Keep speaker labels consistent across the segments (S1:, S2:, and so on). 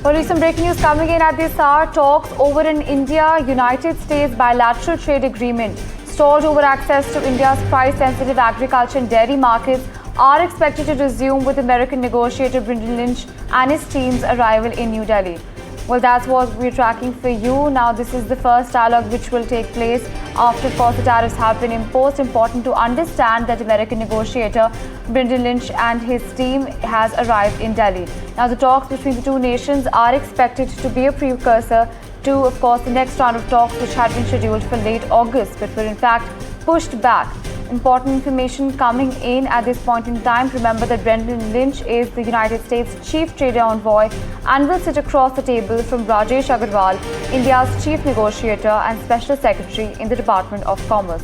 S1: Well, recent breaking news coming in at this hour. Talks over an India-United States bilateral trade agreement stalled over access to India's price-sensitive agriculture and dairy markets are expected to resume with American negotiator Brendan Lynch and his team's arrival in New Delhi. Well, that's what we're tracking for you. Now, this is the first dialogue which will take place after, of course, the tariffs have been imposed. Important to understand that American negotiator Brendan Lynch and his team has arrived in Delhi. Now, the talks between the two nations are expected to be a precursor to, of course, the next round of talks which had been scheduled for late August, but were in fact pushed back. Important information coming in at this point in time. Remember that Brendan Lynch is the United States Chief Trade Envoy and will sit across the table from Rajesh Agarwal, India's Chief Negotiator and Special Secretary in the Department of Commerce.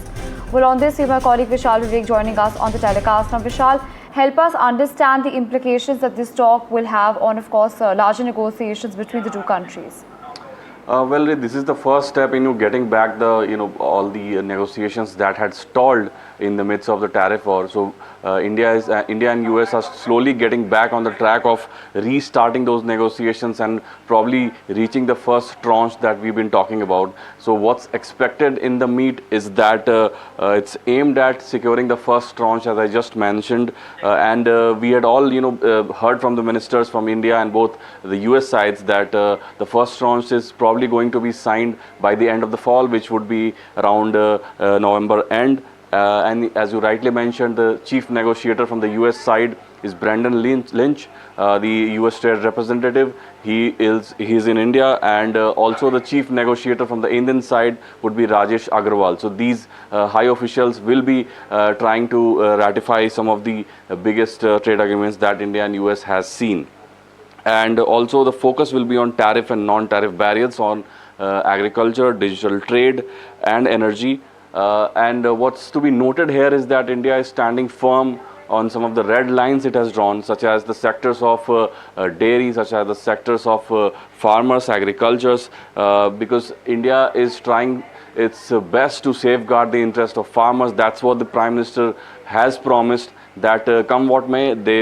S1: Well, on this, we have my colleague Vishal Vivek joining us on the telecast. Now, Vishal, help us understand the implications that this talk will have on, of course, larger negotiations between the two countries.
S2: Well, this is the first step in getting back the all the negotiations that had stalled in the midst of the tariff war. So India and US are slowly getting back on the track of restarting those negotiations and probably reaching the first tranche that we've been talking about. So what's expected in the meet is that it's aimed at securing the first tranche, as I just mentioned, and we had all heard from the ministers from India and both the US sides that the first tranche is probably going to be signed by the end of the fall, which would be around November end. And as you rightly mentioned, the chief negotiator from the US side is Brendan Lynch, the US trade representative. He's in India, and also the chief negotiator from the Indian side would be Rajesh Agarwal. So these high officials will be trying to ratify some of the biggest trade agreements that India and US has seen. And also the focus will be on tariff and non-tariff barriers on agriculture, digital trade and energy. And what's to be noted here is that India is standing firm on some of the red lines it has drawn, such as the sectors of dairy, such as the sectors of farmers, agricultures, because India is trying its best to safeguard the interest of farmers. That's what the Prime Minister has promised, that come what may, the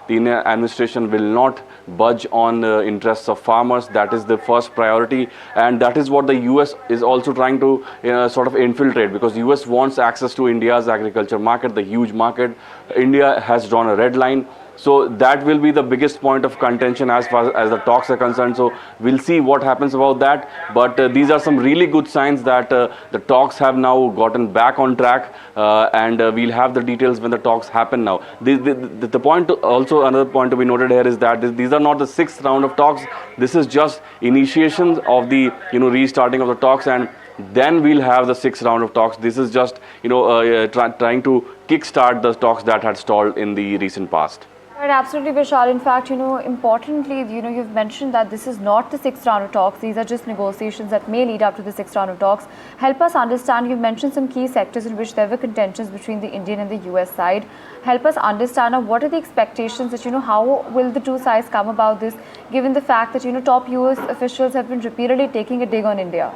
S2: Indian administration will not budge on the interests of farmers. That is the first priority, and that is what the US is also trying to sort of infiltrate, because US wants access to India's agriculture market, the huge market. India has drawn a red line. So that will be the biggest point of contention as far as the talks are concerned. So we'll see what happens about that. But these are some really good signs that the talks have now gotten back on track, and we'll have the details when the talks happen now. The point another point to be noted here is that these are not the sixth round of talks. This is just initiation of the restarting of the talks, and then we'll have the sixth round of talks. This is just trying to kickstart the talks that had stalled in the recent past.
S1: Right, absolutely, Vishal. In fact, importantly, you've mentioned that this is not the sixth round of talks. These are just negotiations that may lead up to the sixth round of talks. Help us understand, you've mentioned some key sectors in which there were contentions between the Indian and the US side. Help us understand now, what are the expectations that, how will the two sides come about this, given the fact that, top US officials have been repeatedly taking a dig on India?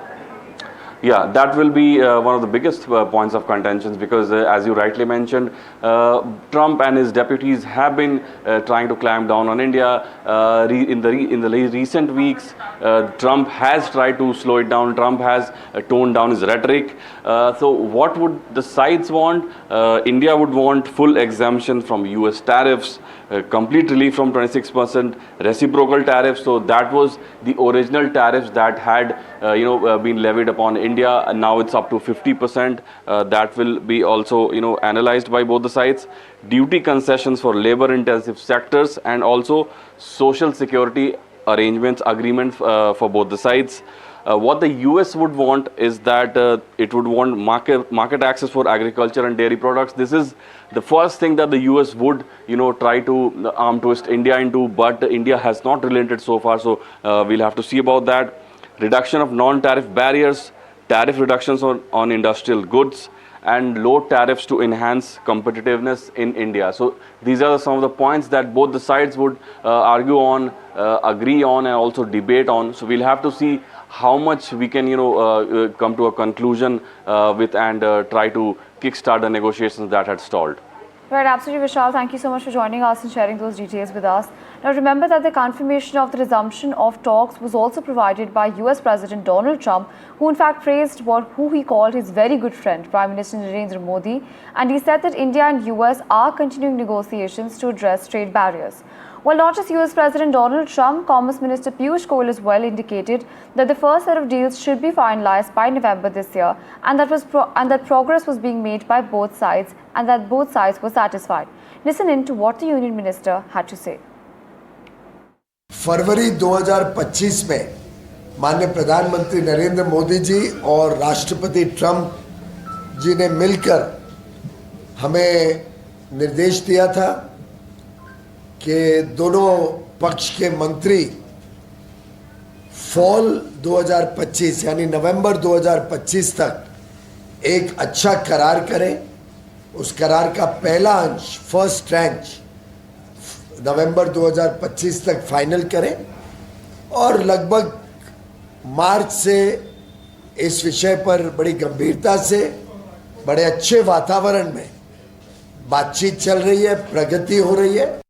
S2: Yeah, that will be one of the biggest points of contentions, because as you rightly mentioned, Trump and his deputies have been trying to clamp down on India. In the recent weeks, Trump has tried to slow it down. Trump has toned down his rhetoric. So what would the sides want? India would want full exemption from US tariffs, complete relief from 26% reciprocal tariffs. So that was the original tariffs that had been levied upon India, and now it's up to 50%. That will be also analyzed by both the sides. Duty concessions for labor intensive sectors, and also social security agreements for both the sides. What the US would want is that it would want market access for agriculture and dairy products. This is the first thing that the US would try to arm twist India into, but India has not relented so far. So we'll have to see about that. Reduction of non-tariff barriers, tariff reductions on industrial goods, and low tariffs to enhance competitiveness in India. So these are some of the points that both the sides would argue on, agree on, and also debate on. So we'll have to see how much we can come to a conclusion with, and try to kickstart the negotiations that had stalled.
S1: Right, absolutely, Vishal. Thank you so much for joining us and sharing those details with us. Now, remember that the confirmation of the resumption of talks was also provided by US President Donald Trump, who in fact praised who he called his very good friend, Prime Minister Narendra Modi, and he said that India and US are continuing negotiations to address trade barriers. Well, not just US President Donald Trump, Commerce Minister Piyush Goyal as well indicated that the first set of deals should be finalized by November this year, and that progress was being made by both sides, and that both sides were satisfied. Listen in to what the Union Minister had to say.
S3: फरवरी 2025 में माननीय प्रधानमंत्री नरेंद्र मोदी जी और राष्ट्रपति Trump जी ने मिलकर हमें निर्देश दिया था कि दोनों पक्ष के मंत्री फॉल 2025 यानी नवंबर 2025 तक एक अच्छा करार करें। उस करार का पहला अंश फर्स्ट ट्रैंच नवंबर 2025 तक फाइनल करें और लगभग मार्च से इस विषय पर बड़ी गंभीरता से बड़े अच्छे वातावरण में बातचीत चल रही है, प्रगति हो रही है।